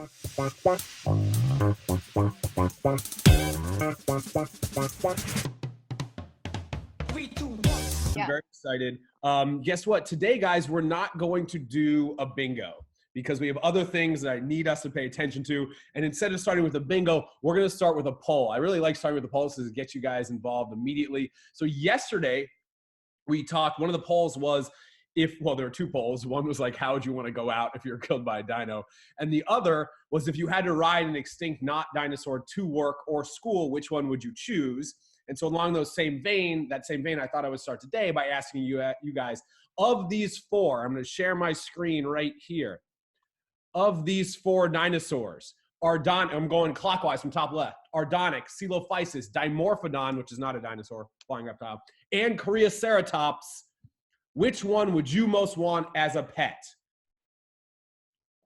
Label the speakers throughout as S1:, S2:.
S1: I'm very excited. Guess what? Today, guys, we're not going to do a bingo because we have other things that I need us to pay attention to. And instead of starting with a bingo, we're going to start with a poll. I really like starting with a poll to get you guys involved immediately. So yesterday, we talked, one of the polls was well, there were two polls. One was like, how would you want to go out if you're killed by a dino? And the other was if you had to ride an extinct not dinosaur to work or school, which one would you choose? And so along that same vein, I thought I would start today by asking you guys, of these four, I'm going to share my screen right here. Of these four dinosaurs, I'm going clockwise from top left, Ardonic, Coelophysis, Dimorphodon, which is not a dinosaur, flying reptile, and Cryolophosaurus, which one would you most want as a pet?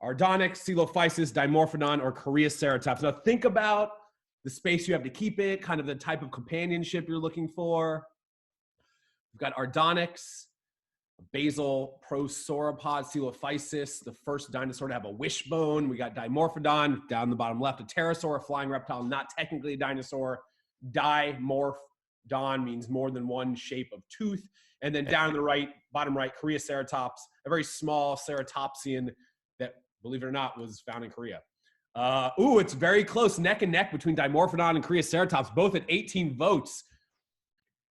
S1: Ardonic, Coelophysis, Dimorphodon, or Cryolophosaurus? Now think about the space you have to keep it, kind of the type of companionship you're looking for. We've got Ardonyx, basal prosauropod, Coelophysis, the first dinosaur to have a wishbone. We got Dimorphodon, down the bottom left, a pterosaur, a flying reptile, not technically a dinosaur. Dimorphodon means more than one shape of tooth. And then down the right, bottom right, Cryolophosaurus, a very small ceratopsian that, believe it or not, was found in Korea. It's very close, neck and neck between Dimorphodon and Cryolophosaurus, both at 18 votes.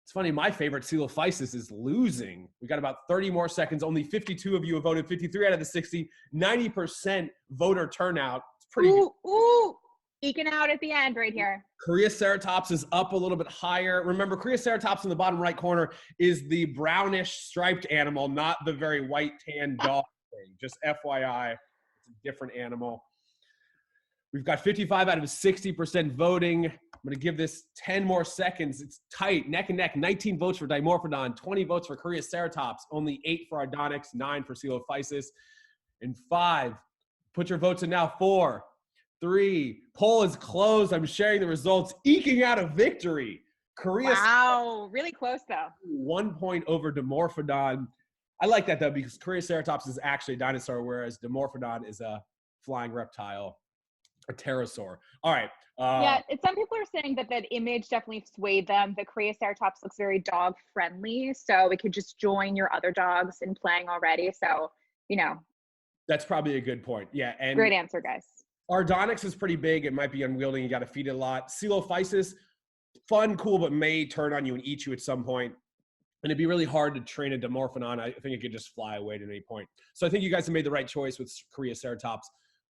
S1: It's funny, my favorite Coelophysis is losing. We got about 30 more seconds. Only 52 of you have voted, 53 out of the 60, 90% voter turnout. It's pretty good.
S2: Eking out at the end right here.
S1: Cryolophosaurus is up a little bit higher. Remember, Cryolophosaurus in the bottom right corner is the brownish striped animal, not the very white tan dog thing. Just FYI, it's a different animal. We've got 55 out of 60% voting. I'm going to give this 10 more seconds. It's tight, neck and neck. 19 votes for Dimorphodon, 20 votes for Cryolophosaurus, only 8 for Ardonyx, 9 for Coelophysis, and 5. Put your votes in now. 4, 3. Poll is closed. I'm sharing the results. Eking out a victory.
S2: Wow, really close though.
S1: 1 point over Dimorphodon. I like that though because Cryolophosaurus is actually a dinosaur, whereas Dimorphodon is a flying reptile. A pterosaur. All right.
S2: Yeah, some people are saying that image definitely swayed them. The Cryolophosaurus looks very dog friendly, so it could just join your other dogs in playing already. So,
S1: that's probably a good point. Yeah, and
S2: great answer, guys.
S1: Ardonyx is pretty big. It might be unwieldy. You got to feed it a lot. Coelophysis, fun, cool, but may turn on you and eat you at some point. And it'd be really hard to train a Dimorphodon. I think it could just fly away at any point. So I think you guys have made the right choice with Cryolophosaurus.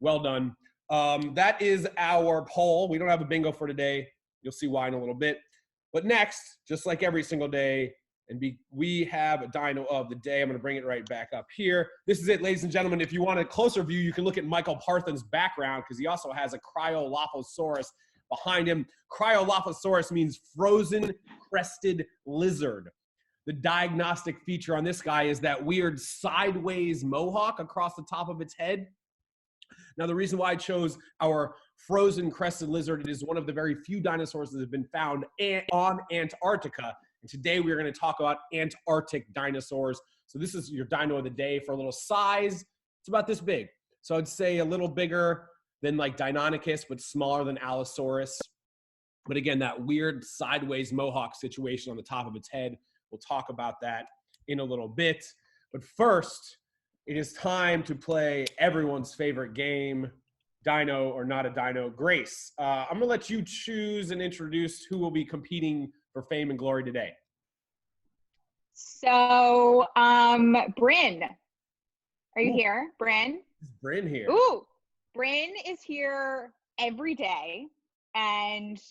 S1: Well done. That is our poll. We don't have a bingo for today. You'll see why in a little bit. But next, just like every single day, we have a dino of the day. I'm going to bring it right back up here. This is it, ladies and gentlemen. If you want a closer view, you can look at Michael Parthen's background because he also has a Cryolophosaurus behind him. Cryolophosaurus means frozen crested lizard. The diagnostic feature on this guy is that weird sideways mohawk across the top of its head. Now, the reason why I chose our frozen crested lizard, it is one of the very few dinosaurs that have been found on Antarctica. And today we're going to talk about Antarctic dinosaurs. So this is your dino of the day. For a little size, it's about this big. So I'd say a little bigger than like Deinonychus, but smaller than Allosaurus. But again, that weird sideways mohawk situation on the top of its head. We'll talk about that in a little bit. But first, it is time to play everyone's favorite game, Dino or Not a Dino. Grace, I'm going to let you choose and introduce who will be competing for fame and glory today.
S2: So, Bryn, are you here? Bryn?
S1: Is Bryn here?
S2: Ooh, Bryn is here every day and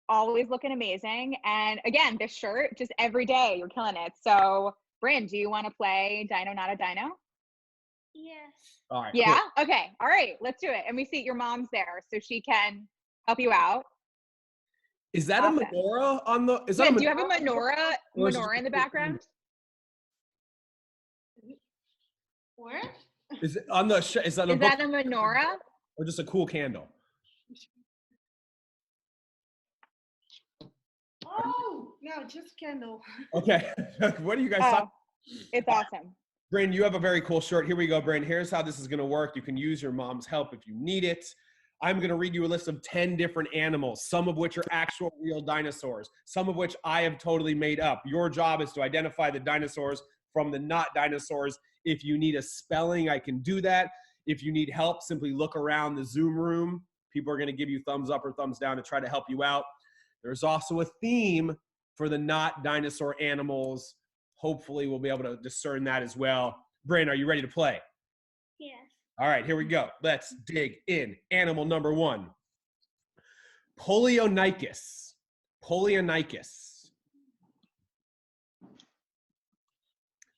S2: always looking amazing. And again, this shirt, just every day, you're killing it. So, Bryn, do you want to play Dino Not a Dino?
S3: Yes.
S1: All right.
S2: Yeah?
S1: Cool.
S2: Okay. All right. Let's do it. And we see your mom's there, so she can help you out.
S1: Is that
S2: Awesome.
S1: a menorah on the? Is
S2: Yeah,
S1: that
S2: do you have a menorah in the background?
S3: Where?
S1: Is it on the? Is that a
S2: menorah?
S1: Or just a cool candle?
S3: Oh, no, just candle.
S1: Okay. What are you guys talking?
S2: It's awesome.
S1: Bryn, you have a very cool shirt. Here we go, Bryn. Here's how this is going to work. You can use your mom's help if you need it. I'm going to read you a list of 10 different animals, some of which are actual real dinosaurs, some of which I have totally made up. Your job is to identify the dinosaurs from the not dinosaurs. If you need a spelling, I can do that. If you need help, simply look around the Zoom room. People are going to give you thumbs up or thumbs down to try to help you out. There's also a theme for the not dinosaur animals. Hopefully we'll be able to discern that as well. Bryn, are you ready to play?
S3: Yes.
S1: All right, here we go. Let's dig in. Animal number 1. Polionychus. Polionychus.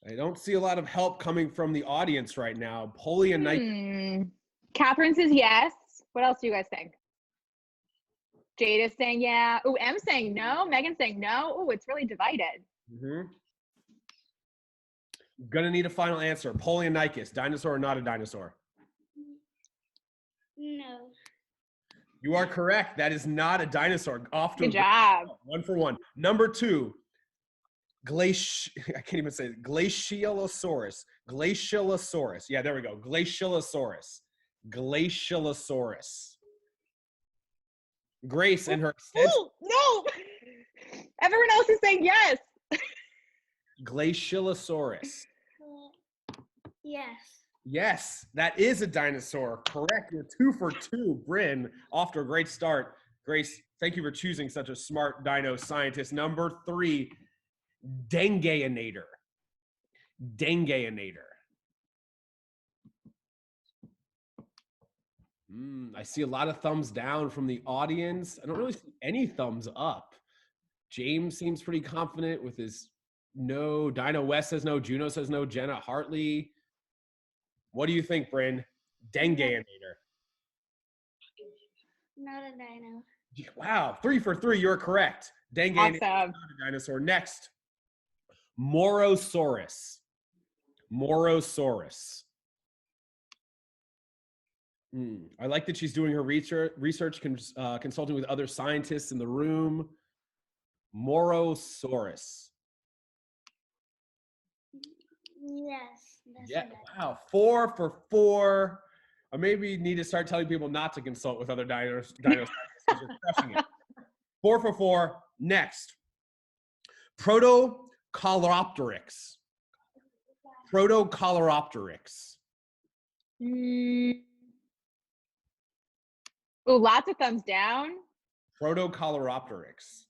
S1: I don't see a lot of help coming from the audience right now. Polionychus.
S2: Catherine says yes. What else do you guys think? Jade is saying yeah. Oh, M's saying no. Megan's saying no. Oh, it's really divided.
S1: Gonna need a final answer. Polionychus, dinosaur or not a dinosaur?
S3: No.
S1: You are correct. That is not a dinosaur. Off to
S2: Good job.
S1: 1 for 1. Number 2, I can't even say it. Glaciolosaurus. Glaciolosaurus. Yeah, there we go. Glaciolosaurus. Glaciolosaurus. Grace and her extension.
S2: Oh, no. Everyone else is saying yes.
S1: Glaciolosaurus.
S3: Yes.
S1: Yes, that is a dinosaur. Correct. You're 2 for 2. Bryn, off to a great start. Grace, thank you for choosing such a smart dino scientist. Number 3, Dengaeanator. Dengaeanator. I see a lot of thumbs down from the audience. I don't really see any thumbs up. James seems pretty confident with his no. Dino West says no. Juno says no. Jenna Hartley. What do you think, Bryn? Dengaeanator.
S3: Not a dino.
S1: Wow, 3 for 3. You're correct. Dengaeanator,
S2: Awesome.
S1: not a dinosaur. Next, Morosaurus. Morosaurus. I like that she's doing her research consulting with other scientists in the room. Morosaurus.
S3: Yes. That's
S1: Yeah,
S3: a dino.
S1: wow, 4 for 4. I maybe need to start telling people not to consult with other dino scientists because you're crushing it. 4 for 4. Next, Protocoleopteryx. Protocoleopteryx.
S2: Oh, lots of thumbs down.
S1: Protocoleopteryx.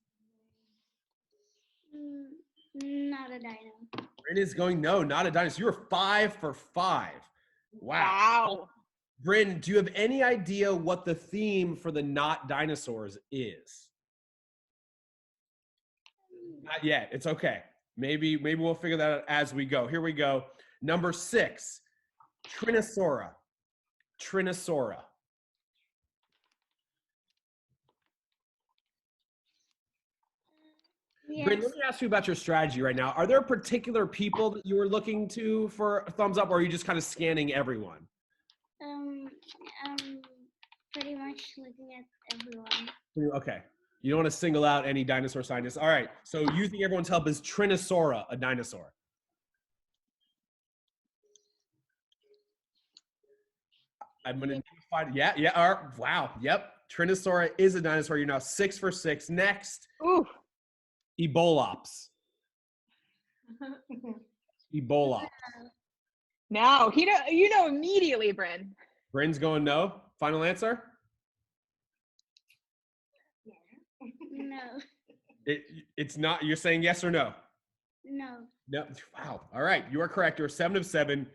S3: Not a dino.
S1: Bryn is going, no, not a dinosaur. You were 5 for 5. Wow. Bryn, do you have any idea what the theme for the not dinosaurs is? Not yet. It's okay. Maybe we'll figure that out as we go. Here we go. Number 6, Trinosaura. Trinosaura.
S3: Yes.
S1: Bryn, let me ask you about your strategy right now. Are there particular people that you were looking to for a thumbs up, or are you just kind of scanning everyone?
S3: Pretty much looking at everyone.
S1: Okay. You don't want to single out any dinosaur scientists. All right. So using everyone's help, is Trinosaura a dinosaur? I'm going to find, yeah. Wow. Yep. Trinosaura is a dinosaur. You're now 6 for 6. Next.
S2: Ooh.
S1: Ebolops. Ebolops.
S2: No, you know immediately, Bryn.
S1: Bryn's going no. Final answer?
S3: No.
S1: It's not. You're saying yes or no?
S3: No.
S1: No. Wow. All right. You are correct. You're 7 of 7.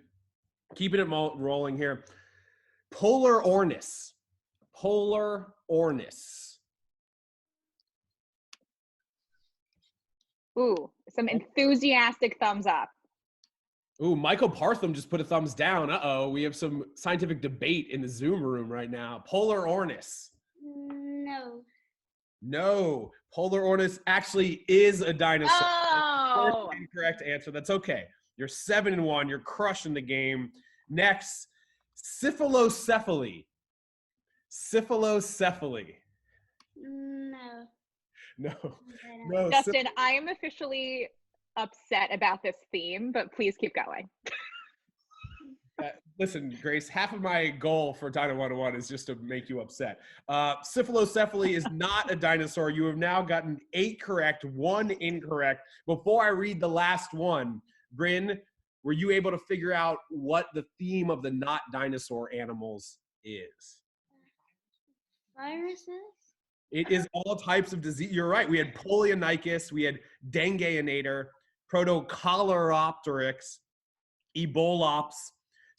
S1: Keeping it rolling here. Polar Ornis. Polar Ornis.
S2: Ooh, some enthusiastic thumbs up.
S1: Ooh, Michael Partham just put a thumbs down. Uh-oh, we have some scientific debate in the Zoom room right now. Polar Ornis.
S3: No.
S1: No, Polar Ornis actually is a dinosaur.
S2: Oh.
S1: First incorrect answer. That's okay. You're 7 and 1. You're crushing the game. Next, Cephalocephaly. Cephalocephaly.
S3: No.
S1: No. No.
S2: Dustin, I am officially upset about this theme, but please keep going.
S1: Listen, Grace, half of my goal for Dino 101 is just to make you upset. Cephalocephaly is not a dinosaur. You have now gotten 8 correct, 1 incorrect. Before I read the last one, Bryn, were you able to figure out what the theme of the not dinosaur animals is?
S3: Viruses?
S1: It is all types of disease. You're right. We had polionychus, we had dengueinator, protocoleopteryx, ebolops,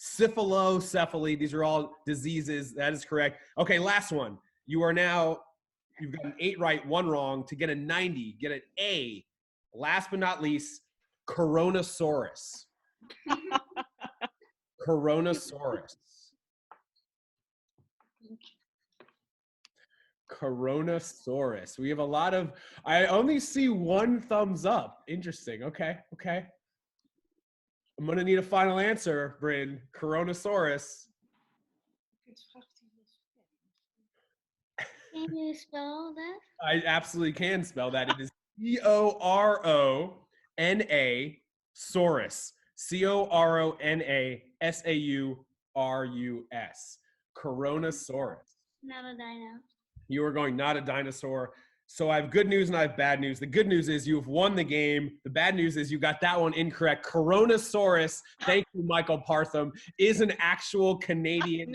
S1: cephalocephaly. These are all diseases. That is correct. Okay, last one. You've gotten 8 right, 1 wrong to get a 90, get an A. Last but not least, Coronasaurus. Coronasaurus. Coronasaurus. We have a lot of, I only see 1 thumbs up. Interesting. Okay. I'm going to need a final answer, Bryn. Coronasaurus.
S3: Can you spell that?
S1: I absolutely can spell that. It is C-O-R-O-N-A Saurus. C-O-R-O-N-A-S-A-U-R-U-S. Coronasaurus.
S3: Not a dino.
S1: You are going not a dinosaur. So I have good news and I have bad news. The good news is you have won the game. The bad news is you got that one incorrect. Coronasaurus, thank you, Michael Partham, is an actual Canadian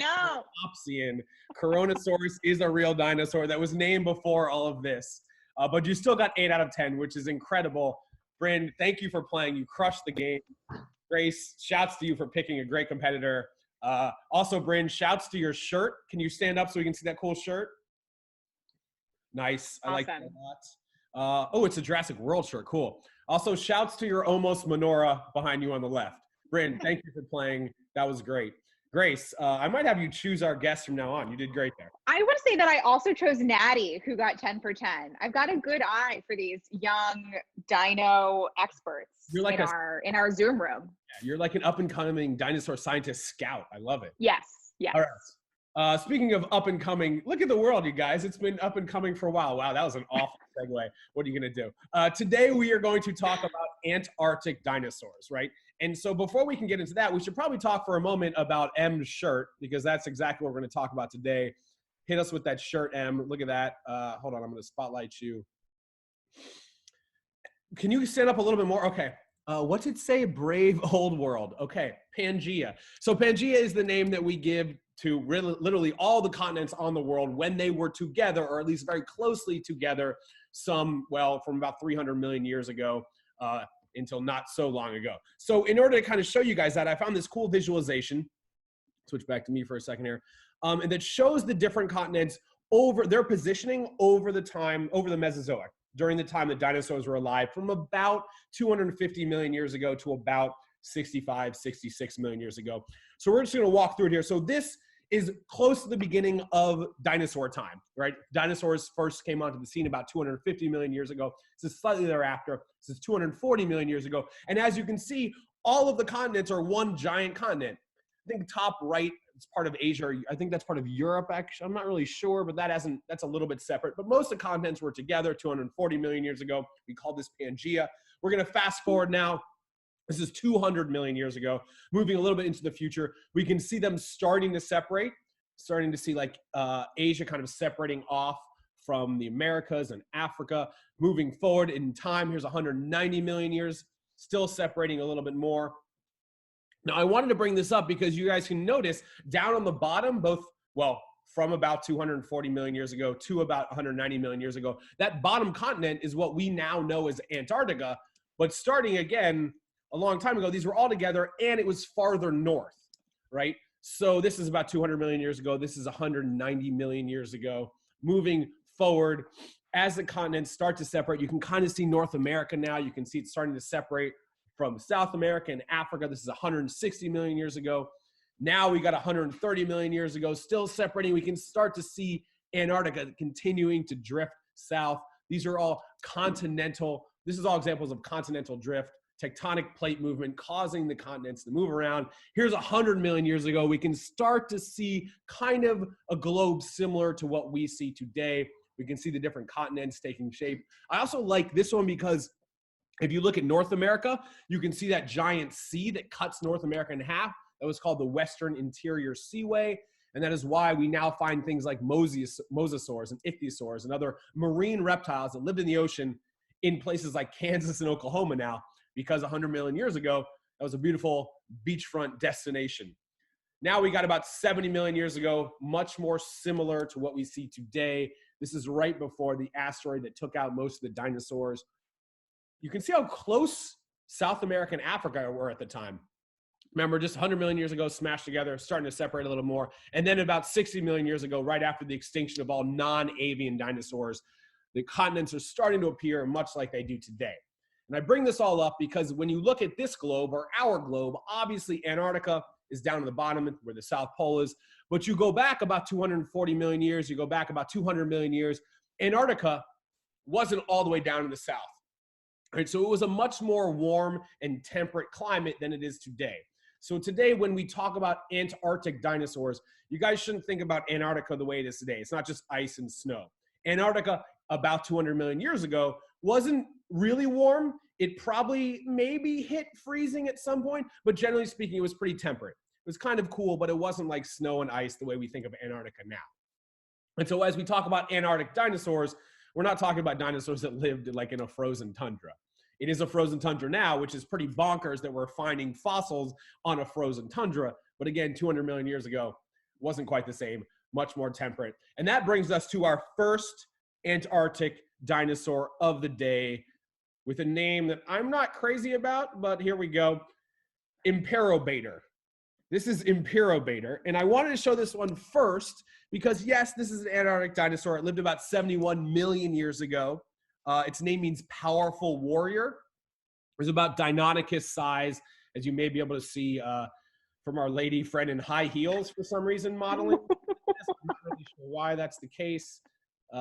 S1: Opsian. Coronasaurus is a real dinosaur that was named before all of this. But you still got 8 out of 10, which is incredible. Bryn, thank you for playing. You crushed the game. Grace, shouts to you for picking a great competitor. Also, Bryn, shouts to your shirt. Can you stand up so we can see that cool shirt? Nice. I like that a lot. Oh, it's a Jurassic World shirt. Cool. Also, shouts to your almost menorah behind you on the left. Bryn, thank you for playing. That was great. Grace, I might have you choose our guests from now on. You did great there.
S2: I want to say that I also chose Natty, who got 10 for 10. I've got a good eye for these young dino experts in our Zoom room.
S1: Yeah, you're like an up-and-coming dinosaur scientist scout. I love it.
S2: Yes.
S1: All right. Speaking of up and coming, look at the world, you guys. It's been up and coming for a while. Wow, that was an awful segue. What are you going to do? Today, we are going to talk about Antarctic dinosaurs, right? And so before we can get into that, we should probably talk for a moment about M's shirt, because that's exactly what we're going to talk about today. Hit us with that shirt, M. Look at that. Hold on, I'm going to spotlight you. Can you stand up a little bit more? Okay. What did it say? Brave old world. Okay, Pangea. So Pangea is the name that we give to literally all the continents on the world when they were together, or at least very closely together, from about 300 million years ago until not so long ago. So in order to kind of show you guys that, I found this cool visualization. Switch back to me for a second here. And that shows the different continents over their positioning over the Mesozoic, during the time that dinosaurs were alive, from about 250 million years ago to about 65, 66 million years ago. So we're just going to walk through it here. So this is close to the beginning of dinosaur time, right? Dinosaurs first came onto the scene about 250 million years ago. This is slightly thereafter. This is 240 million years ago. And as you can see, all of the continents are one giant continent. I think top right, it's part of Asia. I think that's part of Europe, actually. I'm not really sure, but that's a little bit separate. But most of the continents were together 240 million years ago. We call this Pangea. We're going to fast forward now. This is 200 million years ago. Moving a little bit into the future, we can see them starting to separate, starting to see like Asia kind of separating off from the Americas and Africa. Moving forward in time, here's 190 million years, still separating a little bit more. Now, I wanted to bring this up because you guys can notice down on the bottom, from about 240 million years ago to about 190 million years ago, that bottom continent is what we now know as Antarctica. But starting again, a long time ago, these were all together and it was farther north, right? So this is about 200 million years ago. This is 190 million years ago. Moving forward, as the continents start to separate, you can kind of see North America now. You can see it starting to separate from South America and Africa. This is 160 million years ago. Now we got 130 million years ago, still separating. We can start to see Antarctica continuing to drift south. These are all continental. This is all examples of continental drift, tectonic plate movement causing the continents to move around. Here's 100 million years ago. We can start to see kind of a globe similar to what we see today. We can see the different continents taking shape. I also like this one because if you look at North America, you can see that giant sea that cuts North America in half. that was called the Western Interior Seaway. And that is why we now find things like mosasaurs and ichthyosaurs and other marine reptiles that lived in the ocean in places like Kansas and Oklahoma now, because 100 million years ago, that was a beautiful beachfront destination. Now we got about 70 million years ago, much more similar to what we see today. This is right before the asteroid that took out most of the dinosaurs. You can see how close South America and Africa were at the time. Remember, just 100 million years ago, smashed together, starting to separate a little more. And then about 60 million years ago, right after the extinction of all non-avian dinosaurs, the continents are starting to appear much like they do today. And I bring this all up because when you look at this globe, or our globe, obviously Antarctica is down at the bottom where the South Pole is. But you go back about 240 million years, you go back about 200 million years, Antarctica wasn't all the way down in the south. Right? So it was a much more warm and temperate climate than it is today. So today, when we talk about Antarctic dinosaurs, you guys shouldn't think about Antarctica the way it is today. It's not just ice and snow. Antarctica, about 200 million years ago, wasn't really warm. It probably maybe hit freezing at some point, but generally speaking, it was pretty temperate. It was kind of cool, but it wasn't like snow and ice the way we think of Antarctica now. And so as we talk about Antarctic dinosaurs, we're not talking about dinosaurs that lived like in a frozen tundra. It is a frozen tundra now, which is pretty bonkers that we're finding fossils on a frozen tundra. But again, 200 million years ago, wasn't quite the same, much more temperate. And that brings us to our first Antarctic dinosaur of the day, with a name that I'm not crazy about, but here we go. IMPEROBATER. This is IMPEROBATER. And I wanted to show this one first because, yes, this is an Antarctic dinosaur. It lived about 71 million years ago. Its name means powerful warrior. It was about Deinonychus size, as you may be able to see from our lady friend in high heels for some reason modeling. I'm not really sure why that's the case. You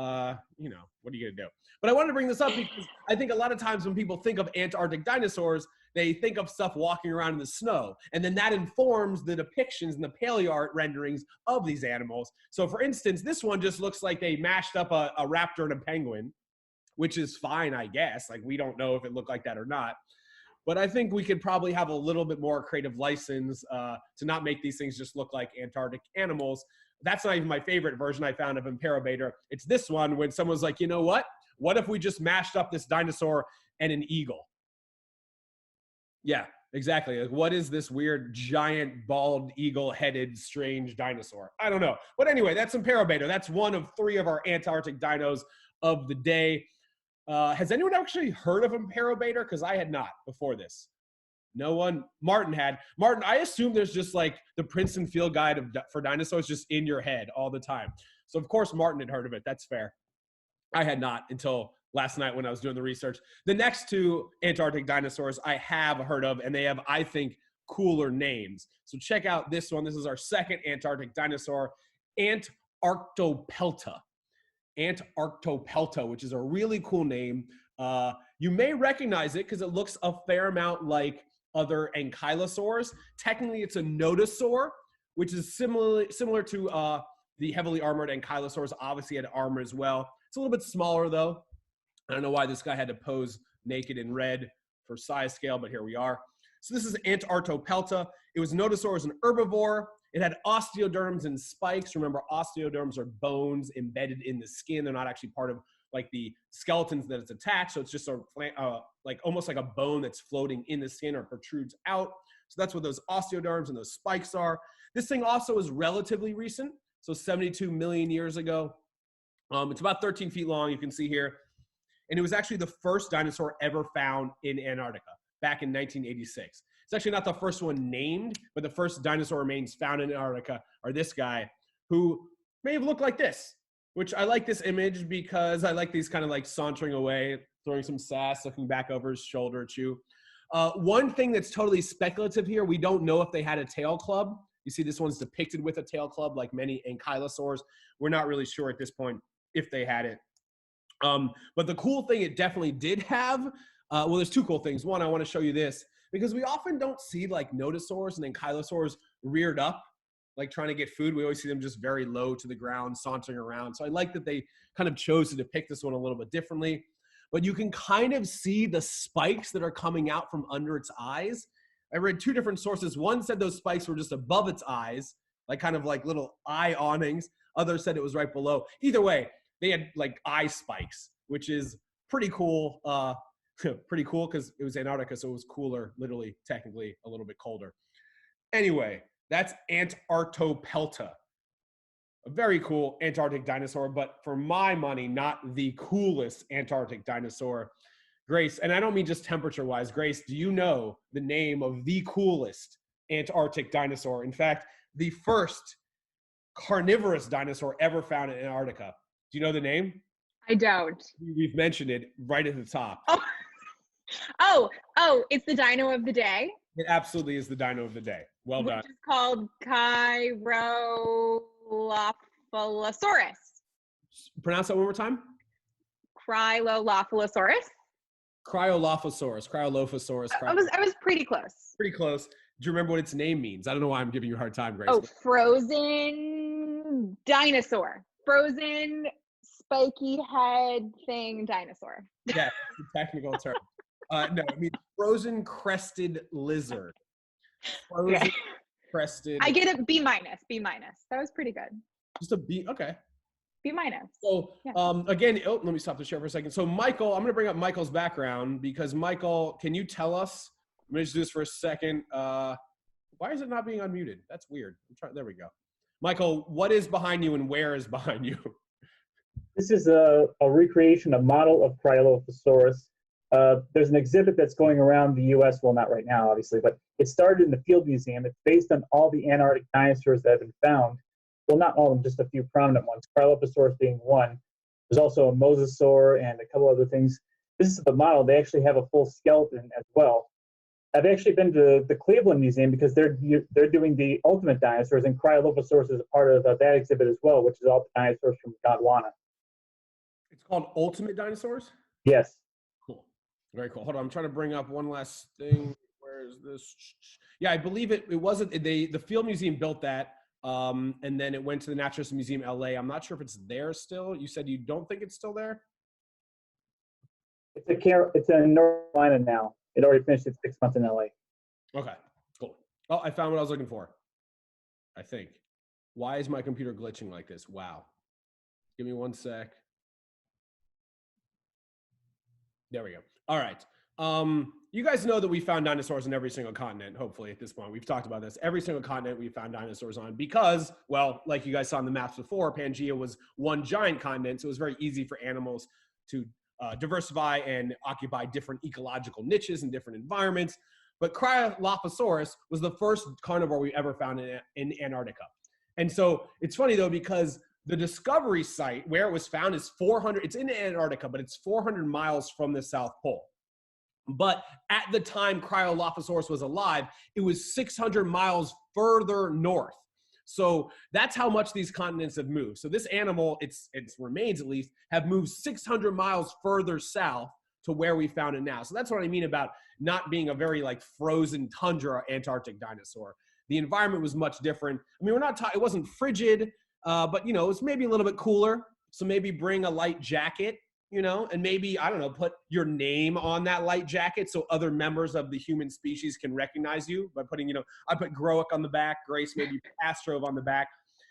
S1: know, what are you gonna do? But I wanted to bring this up because I think a lot of times when people think of Antarctic dinosaurs, they think of stuff walking around in the snow. And then that informs the depictions and the paleo art renderings of these animals. So for instance, this one just looks like they mashed up a raptor and a penguin, which is fine, I guess. Like, we don't know if it looked like that or not. But I think we could probably have a little bit more creative license to not make these things just look like Antarctic animals. That's not even my favorite version I found of IMPEROBATER. It's this one when someone's like, you know what? What if we just mashed up this dinosaur and an eagle? Yeah, exactly. Like, what is this weird, giant, bald, eagle-headed, strange dinosaur? I don't know. But anyway, that's IMPEROBATER. That's one of 3 of our Antarctic dinos of the day. Has anyone actually heard of IMPEROBATER? Because I had not before this. No one? Martin had. Martin, I assume there's just like the Princeton Field Guide for dinosaurs just in your head all the time. So of course Martin had heard of it. That's fair. I had not until last night when I was doing the research. The next 2 Antarctic dinosaurs I have heard of, and they have, I think, cooler names. So check out this one. This is our second Antarctic dinosaur, ANTARCTOPELTA. ANTARCTOPELTA, which is a really cool name. You may recognize it because it looks a fair amount like other ankylosaurs. Technically, it's a nodosaur, which is similar to the heavily armored ankylosaurs. Obviously had armor as well. It's a little bit smaller, though. I don't know why this guy had to pose naked in red for size scale, but here we are. So this is ANTARCTOPELTA. It was nodosaur, as an herbivore. It had osteoderms and spikes. Remember, osteoderms are bones embedded in the skin. They're not actually part of like the skeletons that it's attached. So it's just like almost like a bone that's floating in the skin or protrudes out. So that's what those osteoderms and those spikes are. This thing also is relatively recent. So 72 million years ago. It's about 13 feet long, you can see here. And it was actually the first dinosaur ever found in Antarctica back in 1986. It's actually not the first one named, but the first dinosaur remains found in Antarctica are this guy who may have looked like this, which I like this image because I like these kind of like sauntering away, throwing some sass, looking back over his shoulder at you. One thing that's totally speculative here, we don't know if they had a tail club. You see this one's depicted with a tail club like many ankylosaurs. We're not really sure at this point if they had it. But the cool thing it definitely did have, well, there's 2 cool things. One, I want to show you this because we often don't see like nodosaurs and ankylosaurs reared up, like trying to get food. We always see them just very low to the ground, sauntering around. So I like that they kind of chose to depict this one a little bit differently. But you can kind of see the spikes that are coming out from under its eyes. I read two different sources. One said those spikes were just above its eyes, like kind of like little eye awnings. Others said it was right below. Either way, they had like eye spikes, which is pretty cool. Pretty cool because it was Antarctica, so it was cooler, literally, technically a little bit colder. Anyway, that's Antarctopelta. A very cool Antarctic dinosaur, but for my money, not the coolest Antarctic dinosaur. Grace, and I don't mean just temperature-wise. Grace, do you know the name of the coolest Antarctic dinosaur? In fact, the first carnivorous dinosaur ever found in Antarctica. Do you know the name?
S2: I don't.
S1: We've mentioned it right at the top.
S2: Oh, it's the dino of the day.
S1: It absolutely is the dino of the day. Well done.
S2: Which is called Cryolophosaurus.
S1: Pronounce that one more time.
S2: Cryolophosaurus.
S1: Cryolophosaurus.
S2: I was pretty close.
S1: Pretty close. Do you remember what its name means? I don't know why I'm giving you a hard time, Grace.
S2: Oh, frozen dinosaur. Frozen spiky head thing dinosaur.
S1: Yeah, it's a technical term. No, I mean frozen crested lizard. Frozen crested.
S2: I get a B minus. That was pretty good.
S1: Just a B. Okay.
S2: B minus.
S1: So again, let me stop the share for a second. So Michael, I'm going to bring up Michael's background because Michael, can you tell us? I'm going to just do this for a second. Why is it not being unmuted? That's weird. There we go. Michael, what is behind you and where is behind you?
S4: This is a recreation, a model of Cryolophosaurus. There's an exhibit that's going around the U.S. Well, not right now, obviously, but it started in the Field Museum. It's based on all the Antarctic dinosaurs that have been found. Well, not all of them, just a few prominent ones, Cryolophosaurus being one. There's also a mosasaur and a couple other things. This is the model. They actually have a full skeleton as well. I've actually been to the Cleveland Museum because they're doing the ultimate dinosaurs, and Cryolophosaurus is a part of that exhibit as well, which is all the dinosaurs from Gondwana.
S1: It's called Ultimate Dinosaurs?
S4: Yes.
S1: Cool. Very cool. Hold on. I'm trying to bring up one last thing. Where is this? Yeah, I believe it wasn't. The Field Museum built that. And then it went to the Natural History Museum, LA. I'm not sure if it's there still. You said you don't think it's still there?
S4: It's in North Carolina now. It already finished its 6 months in LA.
S1: Okay, cool. Oh, I found what I was looking for. I think. Why is my computer glitching like this? Wow. Give me one sec. There we go. All right. You guys know that we found dinosaurs in every single continent, hopefully at this point. We've talked about this. Every single continent we found dinosaurs on because, well, like you guys saw on the maps before, Pangea was one giant continent, so it was very easy for animals to diversify and occupy different ecological niches and different environments. But Cryolophosaurus was the first carnivore we ever found in Antarctica. And so it's funny though, because the discovery site where it was found is 400, it's in Antarctica, but it's 400 miles from the South Pole. But at the time Cryolophosaurus was alive, it was 600 miles further north. So that's how much these continents have moved. So this animal, its remains at least, have moved 600 miles further south to where we found it now. So that's what I mean about not being a very like frozen tundra Antarctic dinosaur. The environment was much different. I mean, it wasn't frigid, but you know, it was maybe a little bit cooler. So maybe bring a light jacket, you know, and maybe, I don't know, put your name on that light jacket so other members of the human species can recognize you by putting, you know, I put Growick on the back, Grace maybe Astrove on the back.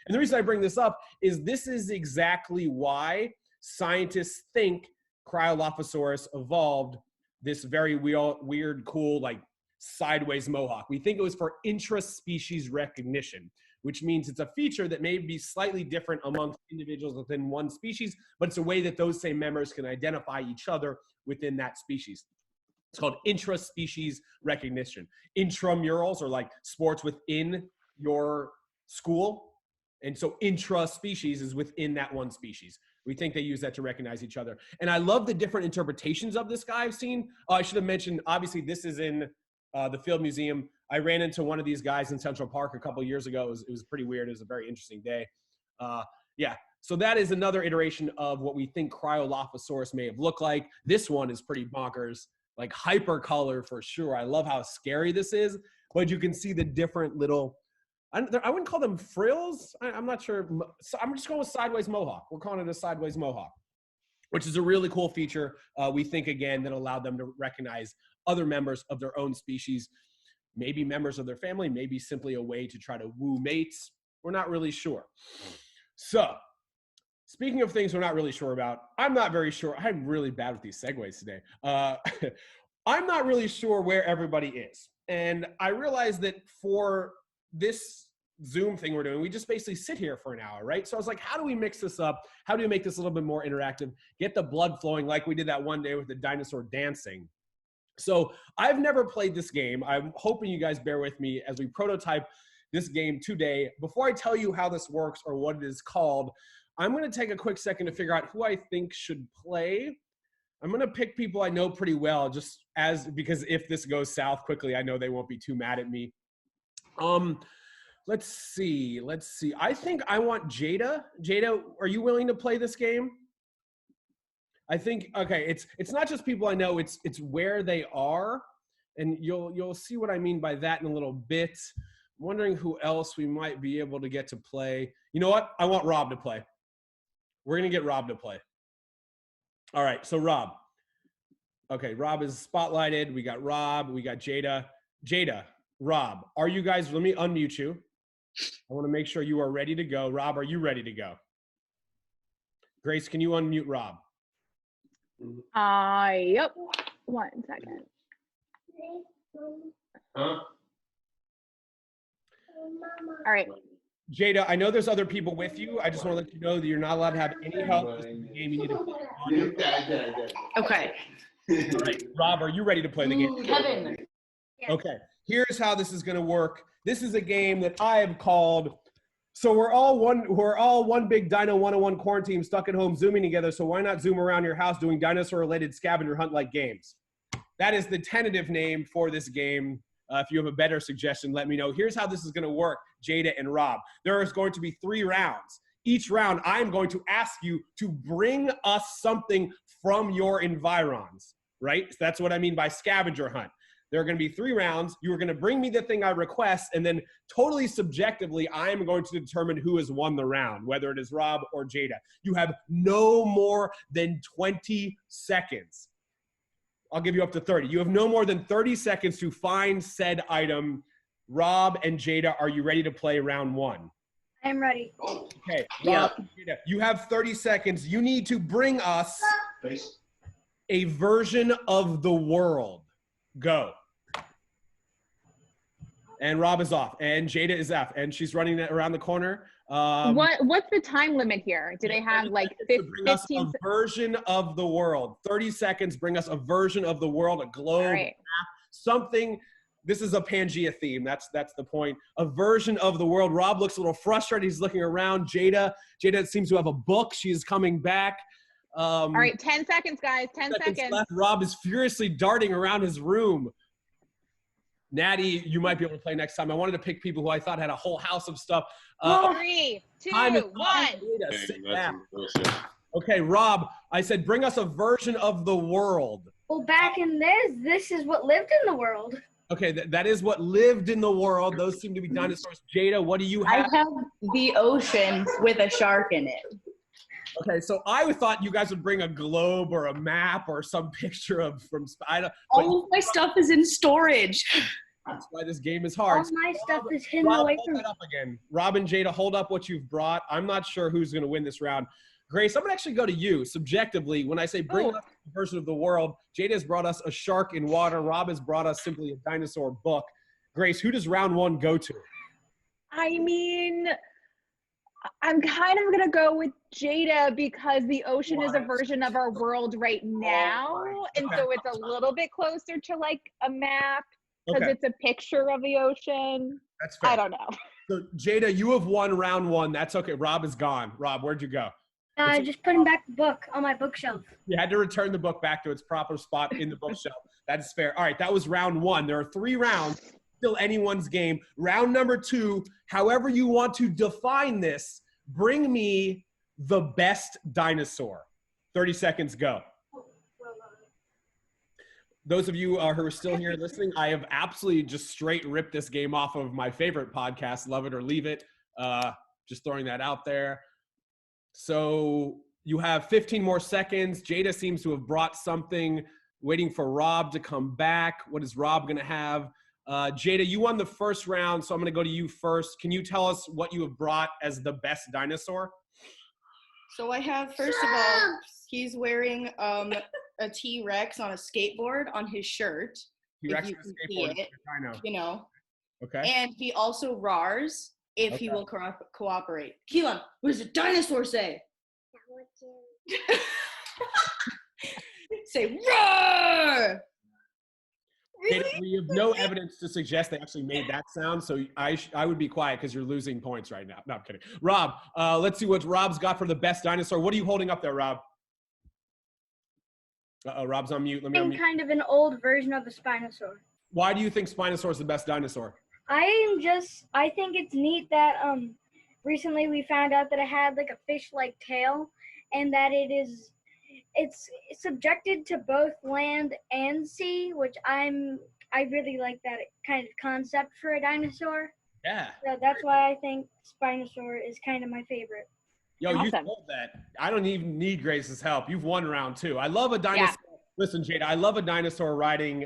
S1: And the reason I bring this up is this is exactly why scientists think Cryolophosaurus evolved this very weird, cool, like sideways mohawk. We think it was for intra-species recognition, which means it's a feature that may be slightly different amongst individuals within one species, but it's a way that those same members can identify each other within that species. It's called intra-species recognition. Intramurals are like sports within your school. And so intra-species is within that one species. We think they use that to recognize each other. And I love the different interpretations of this guy I've seen. I should have mentioned, obviously this is in the Field Museum. I ran into one of these guys in Central Park a couple of years ago. It was pretty weird. It was a very interesting day. Yeah, so that is another iteration of what we think Cryolophosaurus may have looked like. This one is pretty bonkers, like hyper color for sure. I love how scary this is, but you can see the different little, I wouldn't call them frills. I'm not sure. So I'm just going with sideways mohawk. We're calling it a sideways mohawk, which is a really cool feature. We think, again, that allowed them to recognize other members of their own species. maybe members of their family, maybe simply a way to try to woo mates. We're not really sure. So, speaking of things we're not really sure about, I'm not very sure. I'm really bad with these segues today. I'm not really sure where everybody is. And I realized that for this Zoom thing we're doing, we just basically sit here for an hour, right? So I was like, how do we mix this up? How do we make this a little bit more interactive? Get the blood flowing like we did that one day with the dinosaur dancing. So I've never played this game. I'm hoping you guys bear with me as we prototype this game today. Before I tell you how this works or what it is called, I'm going to take a quick second to figure out who I think should play. I'm going to pick people I know pretty well, just because if this goes south quickly, I know they won't be too mad at me. Let's see. I think I want Jada. Jada, are you willing to play this game? I think, okay, it's not just people I know, it's where they are, and you'll see what I mean by that in a little bit. I'm wondering who else we might be able to get to play. You know what? I want Rob to play. We're going to get Rob to play. All right, so Rob. Okay, Rob is spotlighted. We got Rob, we got Jada. Jada, Rob, are you guys, let me unmute you. I want to make sure you are ready to go. Rob, are you ready to go? Grace, can you unmute Rob?
S2: Yep. 1 second.
S1: Huh?
S2: All right.
S1: Jada, I know there's other people with you. I just want to let you know that you're not allowed to have any help. This is the game. You need to play on your own.
S5: Okay.
S1: All right, Rob, are you ready to play the game?
S5: Kevin.
S1: Okay, here's how this is going to work. This is a game that I have called, so we're all one big Dino 101 quarantine stuck at home zooming together, so why not zoom around your house doing dinosaur-related scavenger hunt-like games? That is the tentative name for this game. If you have a better suggestion, let me know. Here's how this is going to work, Jada and Rob. There is going to be 3 rounds. Each round, I'm going to ask you to bring us something from your environs, right? So that's what I mean by scavenger hunt. There are going to be 3 rounds. You are going to bring me the thing I request, and then totally subjectively, I am going to determine who has won the round, whether it is Rob or Jada. You have no more than 20 seconds. I'll give you up to 30. You have no more than 30 seconds to find said item. Rob and Jada, are you ready to play round 1?
S3: I'm ready.
S1: Okay, Rob, Jada, you have 30 seconds. You need to bring us a version of the world. Go. And Rob is off, and Jada is off, and she's running around the corner.
S2: What's the time limit here? Do they have like 15?
S1: Bring us a version of the world. 30 seconds. Bring us a version of the world, a globe,
S2: Right.
S1: map, something. This is a Pangea theme. That's the point. A version of the world. Rob looks a little frustrated. He's looking around. Jada seems to have a book. She's coming back.
S2: All right, 10 seconds, guys. 10 seconds.
S1: Left. Rob is furiously darting around his room. Natty, you might be able to play next time. I wanted to pick people who I thought had a whole house of stuff.
S2: 3, 2, 1.
S1: Sit down. Okay, Rob, I said bring us a version of the world.
S3: Well, back in this is what lived in the world.
S1: Okay, that is what lived in the world. Those seem to be dinosaurs. Jada, what do you have?
S5: I have the ocean with a shark in it.
S1: Okay, so I thought you guys would bring a globe or a map or some picture of from.
S5: All of my stuff is in storage.
S1: That's why this game is hard.
S3: All my stuff is hidden
S1: Rob,
S3: away
S1: hold
S3: from
S1: that up again. Rob and Jada, hold up what you've brought. I'm not sure who's going to win this round. Grace, I'm going to actually go to you subjectively. When I say bring us a version of the world, Jada has brought us a shark in water. Rob has brought us simply a dinosaur book. Grace, who does round 1 go to?
S2: I mean, I'm kind of going to go with Jada because the ocean is a version of our world right now. And so it's a little bit closer to like a map because it's a picture of the ocean.
S1: That's fair.
S2: I don't know.
S1: So Jada, you have won round 1. That's okay. Rob is gone. Rob, where'd you go?
S3: just putting back the book on my bookshelf.
S1: You had to return the book back to its proper spot in the bookshelf. That is fair. All right, that was round 1. There are 3 rounds. Still anyone's game. Round number 2, however you want to define this, bring me the best dinosaur. 30 seconds, go. Those of you who are still here listening, I have absolutely just straight ripped this game off of my favorite podcast, Love It or Leave It. Just throwing that out there. So you have 15 more seconds. Jada seems to have brought something, waiting for Rob to come back. What is Rob going to have? Jada, you won the first round, so I'm going to go to you first. Can you tell us what you have brought as the best dinosaur?
S5: So I have, first of all, he's wearing a T-Rex on a skateboard on his shirt.
S1: T-Rex
S5: if you
S1: on a
S5: can see
S1: skateboard.
S5: it,
S1: I know.
S5: you know.
S1: Okay.
S5: And he also roars if he will cooperate. Keelan, what does a dinosaur say? Say roar! Really?
S1: We have no evidence to suggest they actually made that sound, so I would be quiet because you're losing points right now. No, I'm kidding. Rob, let's see what Rob's got for the best dinosaur. What are you holding up there, Rob? Uh-oh, Rob's on mute. Let me unmute.
S3: Kind of an old version of a Spinosaur.
S1: Why do you think Spinosaur is the best dinosaur?
S3: I think it's neat that recently we found out that it had like a fish-like tail, and that it's subjected to both land and sea, which I really like that kind of concept for a dinosaur.
S1: Yeah.
S3: So that's why I think Spinosaur is kind of my favorite.
S1: Yo,
S2: Awesome.
S1: you told that. I don't even need Grace's help. You've won round 2. I love a dinosaur.
S2: Yeah.
S1: Listen, Jada, I love a dinosaur riding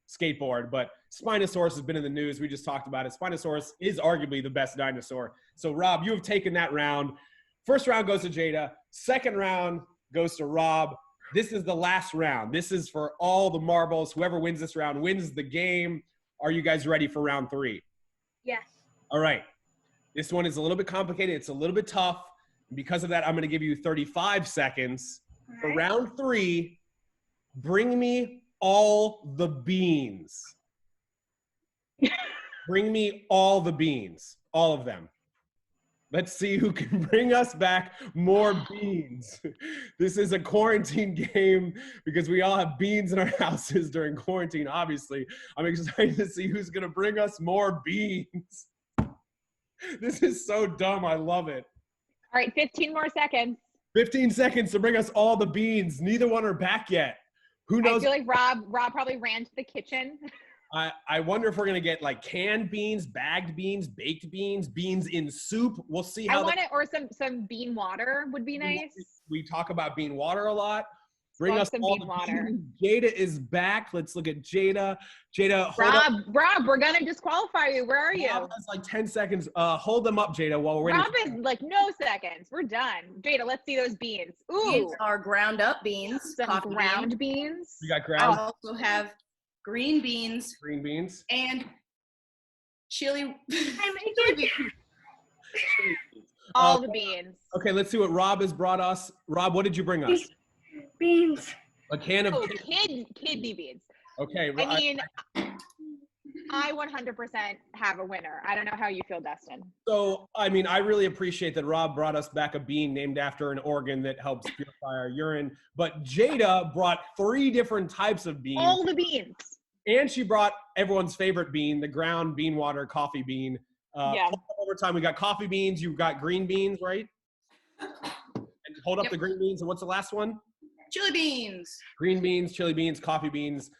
S1: skateboard, but Spinosaurus has been in the news. We just talked about it. Spinosaurus is arguably the best dinosaur. So, Rob, you have taken that round. First round goes to Jada. Second round goes to Rob. This is the last round. This is for all the marbles. Whoever wins this round wins the game. Are you guys ready for round 3?
S3: Yes.
S1: All right. This one is a little bit complicated. It's a little bit tough. Because of that, I'm going to give you 35 seconds. For round 3, bring me all the beans. Bring me all the beans. All of them. Let's see who can bring us back more beans. This is a quarantine game because we all have beans in our houses during quarantine, obviously. I'm excited to see who's going to bring us more beans. This is so dumb. I love it.
S2: All right, 15 more seconds.
S1: 15 seconds to bring us all the beans. Neither one are back yet. Who knows?
S2: I feel like Rob probably ran to the kitchen.
S1: I wonder if we're going to get like canned beans, bagged beans, baked beans, beans in soup. We'll see how
S2: or some bean water would be nice.
S1: We talk about bean water a lot. Bring
S2: Love
S1: us
S2: some
S1: all
S2: bean
S1: the
S2: water.
S1: beans. Jada is back. Let's look at Jada. Jada, hold up.
S2: Rob, we're gonna disqualify you. Where are you?
S1: Rob has like 10 seconds. Hold them up, Jada, while we're waiting.
S2: Rob is like no seconds. We're done. Jada, let's see those beans. Ooh,
S5: These are ground up beans.
S2: some
S5: coffee
S2: ground
S5: beans.
S2: beans.
S1: We got
S5: I
S1: ground
S5: also have green beans
S1: green beans.
S5: and chili.
S2: All the beans.
S1: Okay, let's see what Rob has brought us. Rob, what did you bring us?
S3: Beans.
S1: A can of
S2: Oh, kidney beans.
S1: Okay,
S2: I mean, I 100% have a winner. I don't know how you feel, Dustin.
S1: so I mean, I really appreciate that Rob brought us back a bean named after an organ that helps purify our urine. But Jada brought 3 different types of beans.
S2: All the beans.
S1: And she brought everyone's favorite bean, the ground bean water coffee bean.
S2: Yeah.
S1: Over time, we got coffee beans. You've got green beans, right? And hold up
S5: Yep.
S1: the green beans. And what's the last one?
S5: Chili beans.
S1: Green beans, chili beans, coffee beans.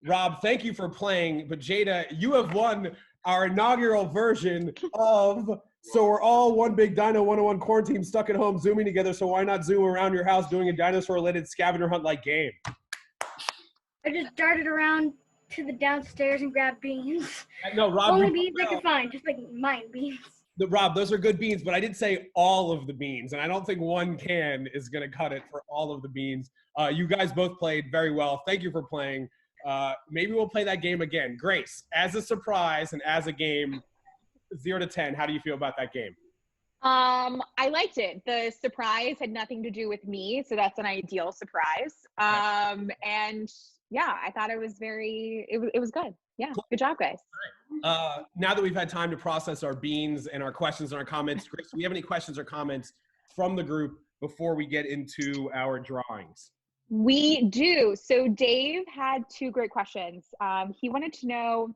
S1: Rob, thank you for playing. But Jada, you have won our inaugural version of So We're All One Big Dino 101 Quarantine stuck at home zooming together. So why not zoom around your house doing a dinosaur-related scavenger hunt-like game?
S3: I just darted around to the downstairs and grabbed beans.
S1: No, Rob.
S3: Only
S1: you-
S3: beans I could find, just like mine beans.
S1: Rob, those are good beans, but I did say all of the beans, and I don't think one can is going to cut it for all of the beans. You guys both played very well. Thank you for playing. Maybe we'll play that game again. Grace, as a surprise and as a game, 0 to 10, how do you feel about that game?
S2: I liked it. The surprise had nothing to do with me, so that's an ideal surprise. And yeah, I thought it was it was good. Yeah, good job, guys.
S1: Now that we've had time to process our beans and our questions and our comments, Grace, do we have any questions or comments from the group before we get into our drawings?
S2: We do. So Dave had 2 great questions. He wanted to know,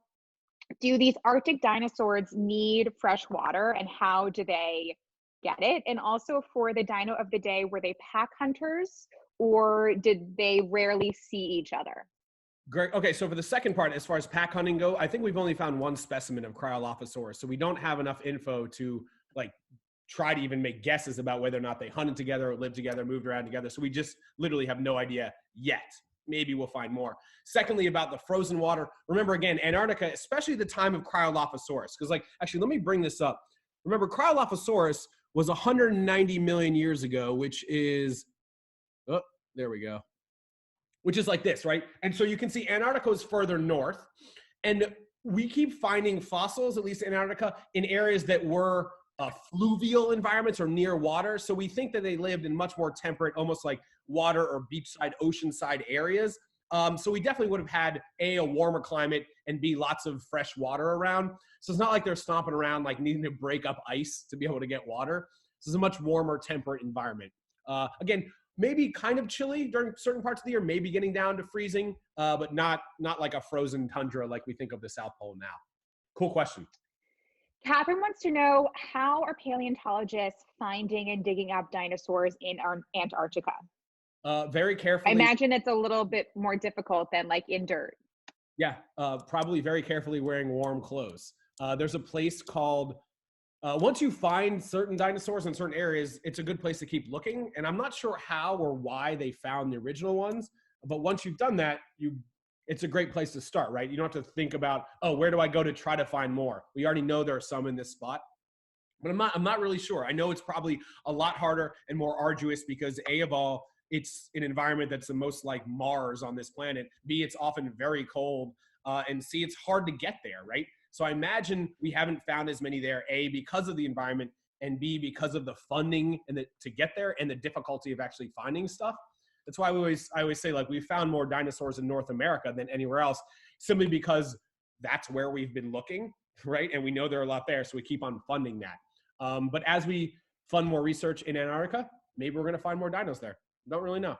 S2: do these Arctic dinosaurs need fresh water, and how do they get it? And also for the dino of the day, were they pack hunters or did they rarely see each other?
S1: Great. Okay, so for the second part, as far as pack hunting go, I think we've only found 1 specimen of Cryolophosaurus, so we don't have enough info to like try to even make guesses about whether or not they hunted together or lived together, moved around together. So we just literally have no idea yet. maybe we'll find more. Secondly, about the frozen water, remember again, Antarctica, especially the time of Cryolophosaurus, because like, actually, let me bring this up. Remember, Cryolophosaurus was 190 million years ago, which is, oh, there we go, which is like this, right? And so you can see Antarctica is further north, and we keep finding fossils, at least in Antarctica, in areas that were fluvial environments or near water. So we think that they lived in much more temperate, almost like water or beachside, oceanside areas. So we definitely would have had a warmer climate and B, lots of fresh water around. So it's not like they're stomping around like needing to break up ice to be able to get water. So it's a much warmer, temperate environment. Again, maybe kind of chilly during certain parts of the year, maybe getting down to freezing, but not like a frozen tundra like we think of the South Pole now. Cool question.
S2: Catherine wants to know, how are paleontologists finding and digging up dinosaurs in Antarctica?
S1: Very carefully.
S2: I imagine it's a little bit more difficult than like in dirt.
S1: Yeah, probably very carefully wearing warm clothes. There's a place called, once you find certain dinosaurs in certain areas, it's a good place to keep looking. And I'm not sure how or why they found the original ones, but once you've done that, it's a great place to start, right? You don't have to think about, oh, where do I go to try to find more? We already know there are some in this spot, but I'm not really sure. I know it's probably a lot harder and more arduous because A, of all, it's an environment that's the most like Mars on this planet. B, it's often very cold, and C, it's hard to get there, right? So I imagine we haven't found as many there, A, because of the environment, and B, because of the funding and to get there and the difficulty of actually finding stuff. That's why I always say, like, we found more dinosaurs in North America than anywhere else, simply because that's where we've been looking, right? And we know there are a lot there, so we keep on funding that. But as we fund more research in Antarctica, maybe we're going to find more dinos there. Don't really know.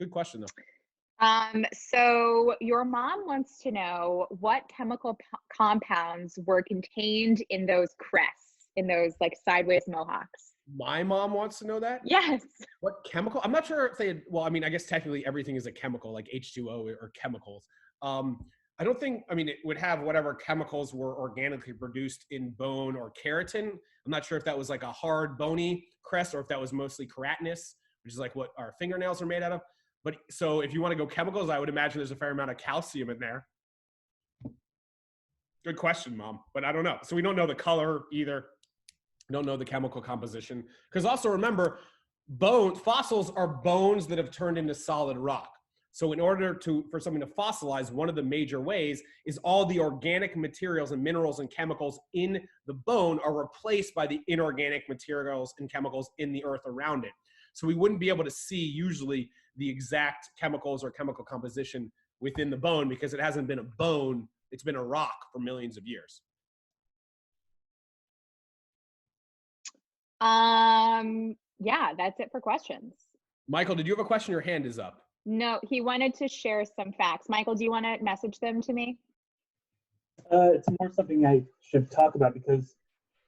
S1: Good question, though.
S2: So your mom wants to know what chemical compounds were contained in those crests, in those like sideways mohawks.
S1: My mom wants to know that?
S2: Yes.
S1: What chemical? I'm not sure if they had, well, I mean, I guess technically everything is a chemical, like H2O or chemicals. I don't think, I mean, it would have whatever chemicals were organically produced in bone or keratin. I'm not sure if that was like a hard, bony crest or if that was mostly keratinous, which is like what our fingernails are made out of. But so if you want to go chemicals, I would imagine there's a fair amount of calcium in there. Good question, Mom, but I don't know. So we don't know the color either. Don't know the chemical composition. Because also remember, fossils are bones that have turned into solid rock. So in order for something to fossilize, one of the major ways is all the organic materials and minerals and chemicals in the bone are replaced by the inorganic materials and chemicals in the earth around it. So we wouldn't be able to see usually the exact chemicals or chemical composition within the bone because it hasn't been a bone, it's been a rock for millions of years.
S2: Yeah, that's it for questions.
S1: Michael, did you have a question? Your hand is up.
S2: No, he wanted to share some facts. Michael, do you want to message them to me?
S4: It's more something I should talk about because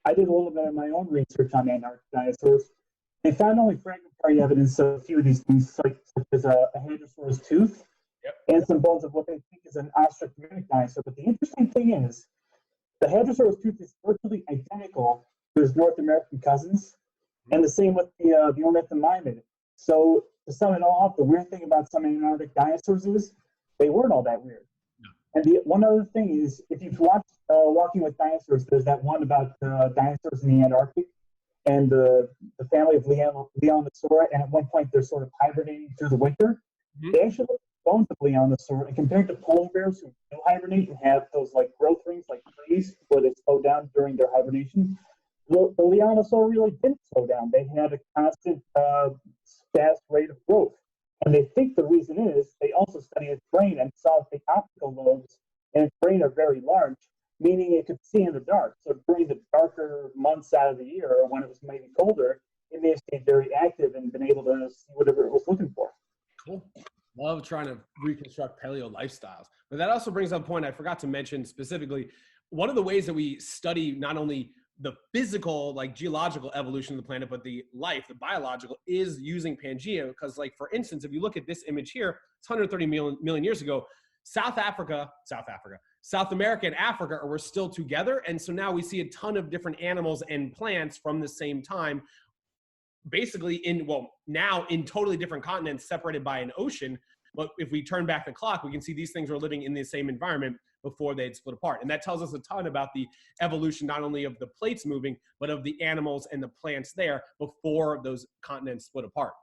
S4: I did a little bit of my own research on Antarctic dinosaurs. They found only fragmentary evidence of a few of these things, such as a Hadrosaurus tooth and some bones of what they think is an Australopithecus dinosaur. But the interesting thing is, the Hadrosaurus tooth is virtually identical to his North American cousins, and the same with the ornithomimid. So to sum it all up, the weird thing about some Antarctic dinosaurs is they weren't all that weird. No. And one other thing is, if you've watched Walking with Dinosaurs, there's that one about dinosaurs in the Antarctic and the family of Leonosaura, and at one point they're sort of hibernating through the winter. Mm-hmm. They actually look at the bones of Leonosaura, and compared to polar bears who do hibernate and have those like growth rings like trees where they slow down during their hibernation, the Leonosaur really didn't slow down. They had a constant fast rate of growth. And they think the reason is they also studied its brain and saw that the optical lobes in its brain are very large, meaning it could see in the dark. So during the darker months out of the year, or when it was maybe colder, it may have stayed very active and been able to see whatever it was looking for.
S1: Cool. Love trying to reconstruct paleo lifestyles. But that also brings up a point I forgot to mention specifically. One of the ways that we study not only the physical, like geological evolution of the planet, but the life, the biological, is using Pangea. Because like, for instance, if you look at this image here, it's 130 million years ago, South America and Africa were still together. And so now we see a ton of different animals and plants from the same time, basically now in totally different continents separated by an ocean. But if we turn back the clock, we can see these things were living in the same environment before they had split apart. And that tells us a ton about the evolution, not only of the plates moving, but of the animals and the plants there before those continents split apart.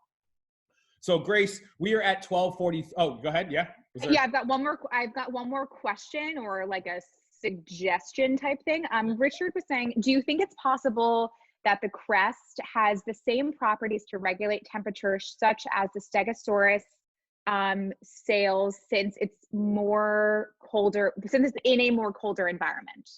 S1: So Grace, we are at 12:40. Oh, go ahead. Yeah.
S2: Yeah, I've got one more question, or like a suggestion type thing. Richard was saying, do you think it's possible that the crest has the same properties to regulate temperature such as the Stegosaurus sails, since it's in a more colder environment?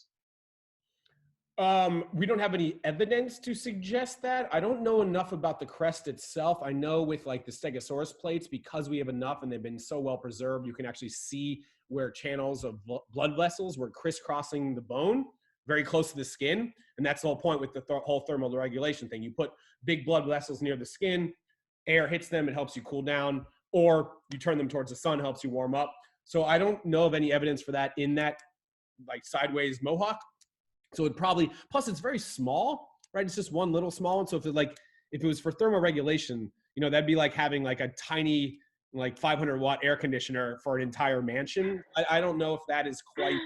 S1: We don't have any evidence to suggest that. I don't know enough about the crest itself. I know with like the Stegosaurus plates, because we have enough and they've been so well preserved, you can actually see where channels of blood vessels were crisscrossing the bone very close to the skin. And that's the whole point with the whole thermal regulation thing. You put big blood vessels near the skin, air hits them, it helps you cool down, or you turn them towards the sun, helps you warm up. So I don't know of any evidence for that in that like sideways mohawk. So it probably, plus it's very small, right? It's just one little small one. So if it was for thermoregulation, you know, that'd be like having like a tiny, like 500-watt air conditioner for an entire mansion. I don't know if that is quite,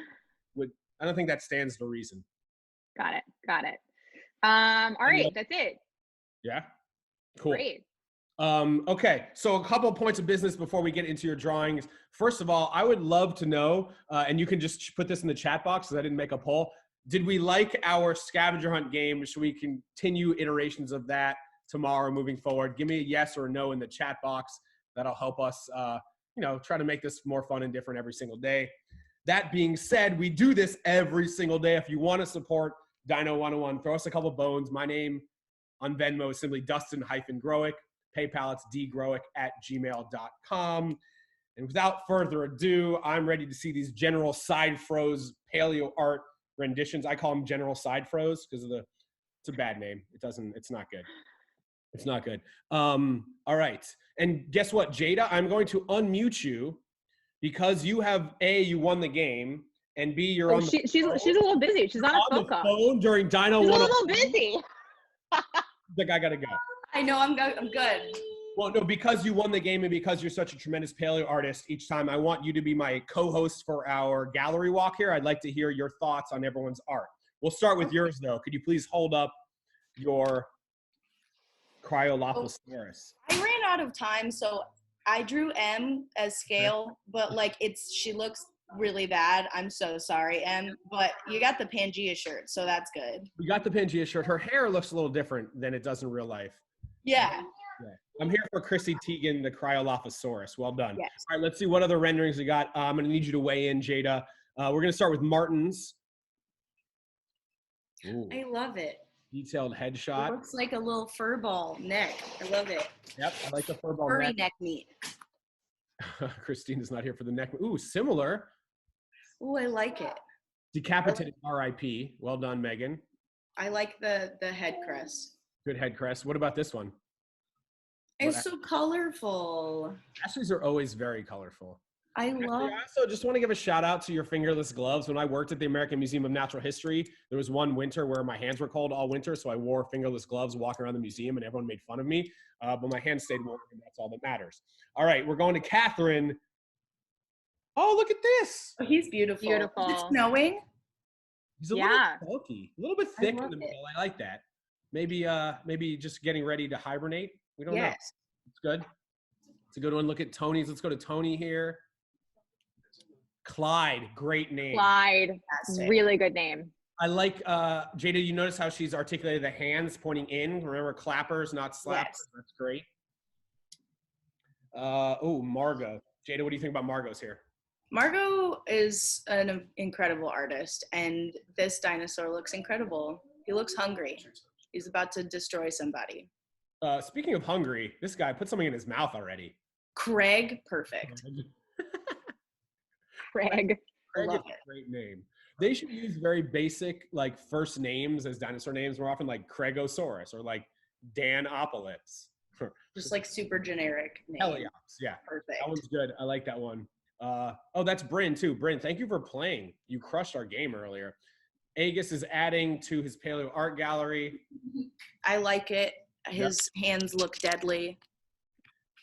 S1: I don't think that stands to reason.
S2: Got it. All right, that's it.
S1: Yeah, cool.
S2: Great.
S1: Okay, so a couple of points of business before we get into your drawings. First of all, I would love to know, and you can just put this in the chat box because I didn't make a poll. Did we like our scavenger hunt game? Should we continue iterations of that tomorrow moving forward? Give me a yes or a no in the chat box. That'll help us, try to make this more fun and different every single day. That being said, we do this every single day. If you want to support Dino 101, throw us a couple bones. My name on Venmo is simply Dustin-Growick. PayPal, it's dgrowick@gmail.com. And without further ado, I'm ready to see these general side froze paleo art renditions. I call them general side froze because it's a bad name. It's not good. It's not good. All right. And guess what, Jada? I'm going to unmute you because you have you won the game, and B, you're on the
S2: she's a little busy. She's on
S1: the phone during Dino 101.
S2: She's a little busy.
S1: Like, I gotta go.
S5: I know, I'm good.
S1: Well, no, because you won the game and because you're such a tremendous paleo artist, each time I want you to be my co-host for our gallery walk here. I'd like to hear your thoughts on everyone's art. We'll start with yours, though. Could you please hold up your Cryolophosaurus?
S5: I ran out of time, so I drew M as scale, but she looks really bad. I'm so sorry, M, but you got the Pangea shirt, so that's good.
S1: We got the Pangea shirt. Her hair looks a little different than it does in real life.
S5: Yeah.
S1: I'm here for Chrissy Teigen, the Cryolophosaurus. Well done.
S2: Yes.
S1: All right, let's see what other renderings we got. I'm going to need you to weigh in, Jada. We're going to start with Martin's. Ooh,
S5: I love it.
S1: detailed
S5: It
S1: headshot.
S5: looks like a little fur ball neck. I love it.
S1: Yep, I like the furball
S5: Furry neck meat.
S1: Christine is not here for the neck. Ooh, similar.
S5: Ooh, I like it.
S1: Decapitated RIP. Well done, Megan.
S5: I like the head crest.
S1: Good head crest. What about this one?
S5: It's so colorful.
S1: Ashley's are always very colorful.
S5: I love.
S1: I also just want to give a shout out to your fingerless gloves. When I worked at the American Museum of Natural History, there was one winter where my hands were cold all winter, so I wore fingerless gloves walking around the museum, and everyone made fun of me. But my hands stayed warm, and that's all that matters. All right, we're going to Catherine. Oh, look at this.
S5: Oh, he's beautiful.
S2: Beautiful.
S5: Is it snowing?
S1: He's a little bulky, a little bit thick in the middle. I like that. Maybe just getting ready to hibernate. We don't know. It's good. It's a good one. Look at Tony's. Let's go to Tony here. Clyde, great name.
S2: Clyde, really good name.
S1: I like, Jada, you notice how she's articulated the hands pointing in. Remember, clappers, not slappers. Yes. That's great. Margot. Jada, what do you think about Margot's here?
S5: Margot is an incredible artist, and this dinosaur looks incredible. He looks hungry. He's about to destroy somebody.
S1: Speaking of hungry, this guy put something in his mouth already.
S5: Craig, perfect.
S2: Craig.
S1: Craig is a great name. They should use very basic first names as dinosaur names more often, like Craigosaurus or like Danopolis.
S5: Just super generic name.
S1: Heliops, yeah.
S5: Perfect.
S1: That one's good. I like that one. That's Bryn too. Bryn, thank you for playing. You crushed our game earlier. Agus is adding to his paleo art gallery.
S5: I like it. His hands look deadly.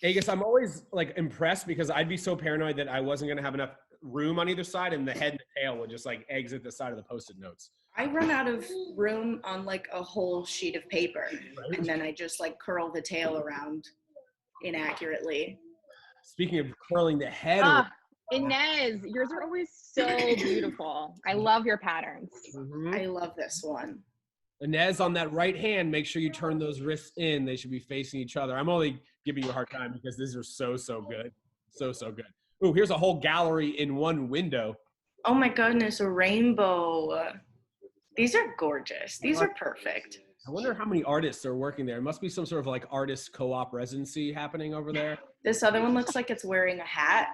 S1: Agus, I'm always like impressed because I'd be so paranoid that I wasn't gonna have enough room on either side, and the head and the tail would just like exit the side of the Post-it notes.
S5: I run out of room on like a whole sheet of paper, and then I just like curl the tail around inaccurately.
S1: Speaking of curling the head,
S2: Inez, yours are always so beautiful. I love your patterns.
S5: I love this one.
S1: Inez, on that right hand, make sure you turn those wrists in. They should be facing each other. I'm only giving you a hard time because these are so good. So good. Ooh, here's a whole gallery in one window.
S5: Oh my goodness, a rainbow. These are gorgeous. These are perfect.
S1: I wonder how many artists are working there. It must be some sort of like artist co-op residency happening over there.
S5: This other one looks like it's wearing a hat.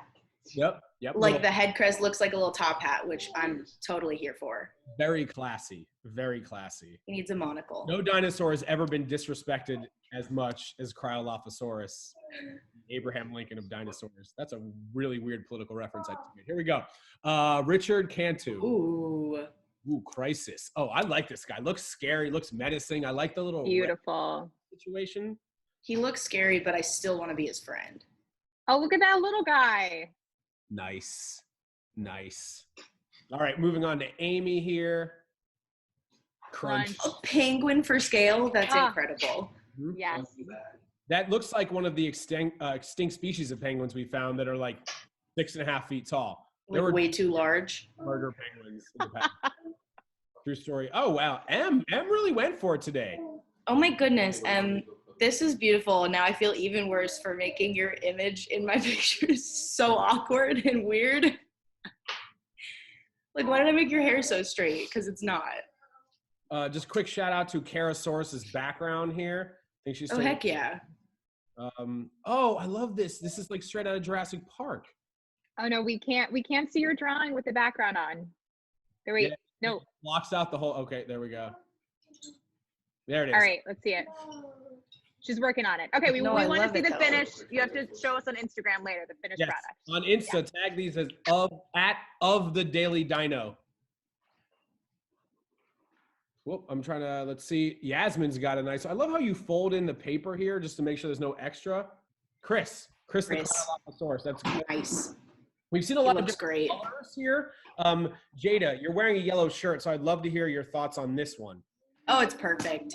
S1: Yep.
S5: Like the head crest looks like a little top hat, which I'm totally here for.
S1: Very classy. Very classy.
S5: He needs a monocle.
S1: No dinosaur has ever been disrespected as much as Cryolophosaurus, Abraham Lincoln of dinosaurs. That's a really weird political reference I just made. Here we go. Richard Cantu.
S5: Ooh,
S1: Crisis. Oh, I like this guy. Looks scary. Looks menacing. I like the little
S2: beautiful
S1: situation.
S5: He looks scary, but I still want to be his friend.
S2: Oh, look at that little guy.
S1: Nice. All right, moving on to Amy here. Crunch.
S5: A penguin for scale. That's incredible.
S2: Yes.
S1: That looks like one of the extinct species of penguins we found that are like 6.5 feet tall.
S5: Like
S1: They were
S5: way too large.
S1: murder penguins in the past. True story. Oh wow, M really went for it today.
S5: Oh my goodness, this is beautiful. Now I feel even worse for making your image in my pictures so awkward and weird. Like, why did I make your hair so straight? Because it's not.
S1: Just quick shout out to Karasaurus's background here. I think she's.
S5: Oh heck yeah.
S1: Oh, I love this. This is like straight out of Jurassic Park.
S2: Oh no, we can't see your drawing with the background on. There we no.
S1: Blocks out the whole. Okay, there we go. There it is.
S2: All right, let's see it. She's working on it. Okay, we want to see the finish. You have to show us on Instagram later the finished product.
S1: On Insta, tag these as of the Daily Dino. Whoop, I'm trying to, let's see. Yasmin's got a nice, I love how you fold in the paper here just to make sure there's no extra. Chris the Cryolophosaurus. That's good.
S5: Nice.
S1: We've seen a lot of
S5: different
S1: colors here. Jada, you're wearing a yellow shirt, so I'd love to hear your thoughts on this one.
S5: Oh, it's perfect.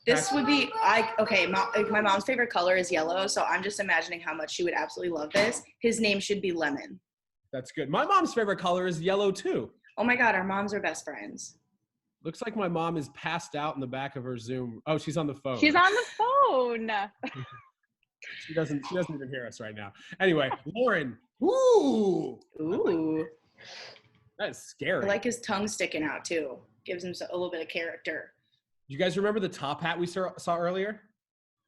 S5: This would be, my mom's favorite color is yellow, so I'm just imagining how much she would absolutely love this. His name should be Lemon.
S1: That's good. My mom's favorite color is yellow too.
S5: Oh my God, our moms are best friends.
S1: Looks like my mom is passed out in the back of her Zoom. Oh, she's on the phone.
S2: She's on the phone.
S1: She doesn't even hear us right now. Anyway, Lauren. Ooh. That is scary.
S5: I like his tongue sticking out too. Gives him a little bit of character.
S1: You guys remember the top hat we saw earlier?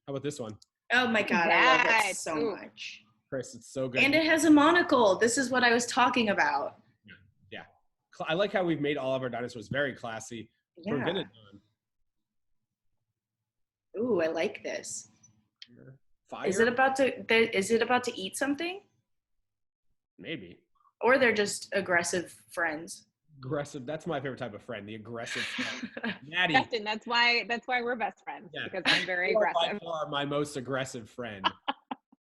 S1: How about this one?
S5: Oh my God, I love it so much.
S1: Chris, it's so good.
S5: And it has a monocle. This is what I was talking about.
S1: Yeah. I like how we've made all of our dinosaurs very classy.
S5: Yeah. Ooh, I like this.
S1: Fire?
S5: Is it about to eat something?
S1: Maybe.
S5: Or they're just aggressive friends.
S1: Aggressive. That's my favorite type of friend, the aggressive friend. Maddie.
S2: Dustin, that's why we're best friends, because I'm very aggressive.
S1: You are my most aggressive friend.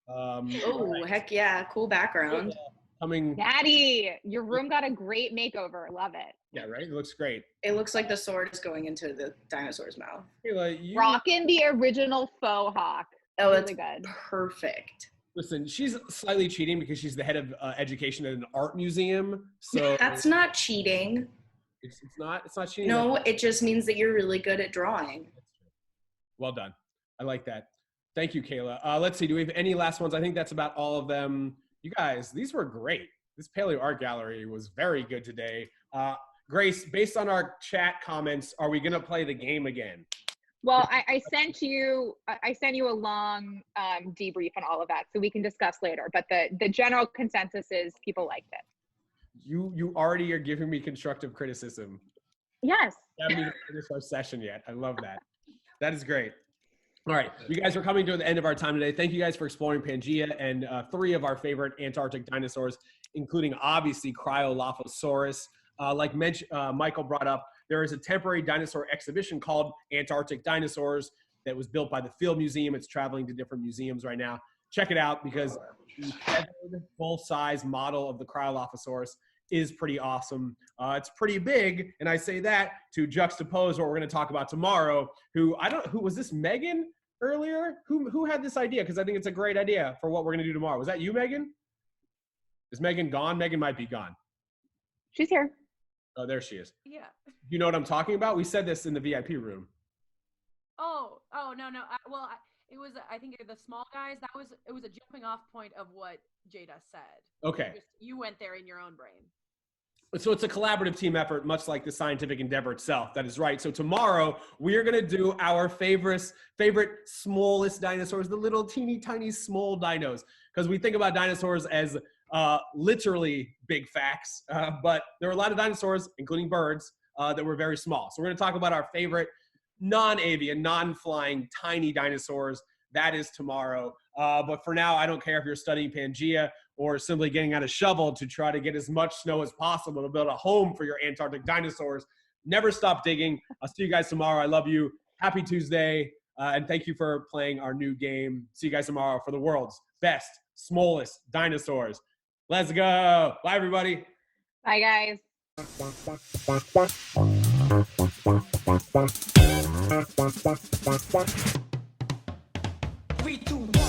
S5: Oh, heck yeah. Cool background.
S2: Maddie, your room got a great makeover. Love it.
S1: Yeah, right? It looks great.
S5: It looks like the sword is going into the dinosaur's mouth.
S2: Rocking the original faux hawk.
S5: Oh,
S2: really
S5: it's
S2: good.
S5: Perfect.
S1: Listen, she's slightly cheating because she's the head of education at an art museum. So
S5: that's not cheating.
S1: It's not cheating.
S5: No, it just means that you're really good at drawing.
S1: Well done. I like that. Thank you, Kayla. Let's see. Do we have any last ones? I think that's about all of them. You guys, these were great. This paleo art gallery was very good today. Grace, based on our chat comments, are we going to play the game again?
S2: Well, I sent you a long debrief on all of that, so we can discuss later. But the general consensus is people liked it.
S1: You already are giving me constructive criticism.
S2: Yes.
S1: We haven't even finished our session yet. I love that. That is great. All right, you guys are coming to the end of our time today. Thank you guys for exploring Pangea and 3 of our favorite Antarctic dinosaurs, including obviously Cryolophosaurus. Like Michael brought up, there is a temporary dinosaur exhibition called Antarctic Dinosaurs that was built by the Field Museum. It's traveling to different museums right now. check it out because the feathered full-size model of the Cryolophosaurus is pretty awesome. It's pretty big, and I say that to juxtapose what we're going to talk about tomorrow. Who was this Megan earlier? Who had this idea? Because I think it's a great idea for what we're going to do tomorrow. Was that you, Megan? Is Megan gone? Megan might be gone.
S2: She's here.
S1: Oh, there she is.
S6: Yeah.
S1: You know what I'm talking about? We said this in the VIP room.
S6: Oh no. It was, I think the small guys, it was a jumping off point of what Jada said.
S1: Okay.
S6: You went there in your own brain.
S1: So it's a collaborative team effort, much like the scientific endeavor itself. That is right. So tomorrow we are going to do our favorite smallest dinosaurs, the little teeny tiny small dinos, because we think about dinosaurs as literally big facts, but there are a lot of dinosaurs, including birds, that were very small. So we're going to talk about our favorite non-avian, non-flying, tiny dinosaurs. That is tomorrow. But for now, I don't care if you're studying Pangea or simply getting out a shovel to try to get as much snow as possible to build a home for your Antarctic dinosaurs. Never stop digging. I'll see you guys tomorrow. I love you. Happy Tuesday. And thank you for playing our new game. See you guys tomorrow for the world's best, smallest dinosaurs. Let's go. Bye, everybody.
S2: Bye, guys.
S7: 3, 2, 1.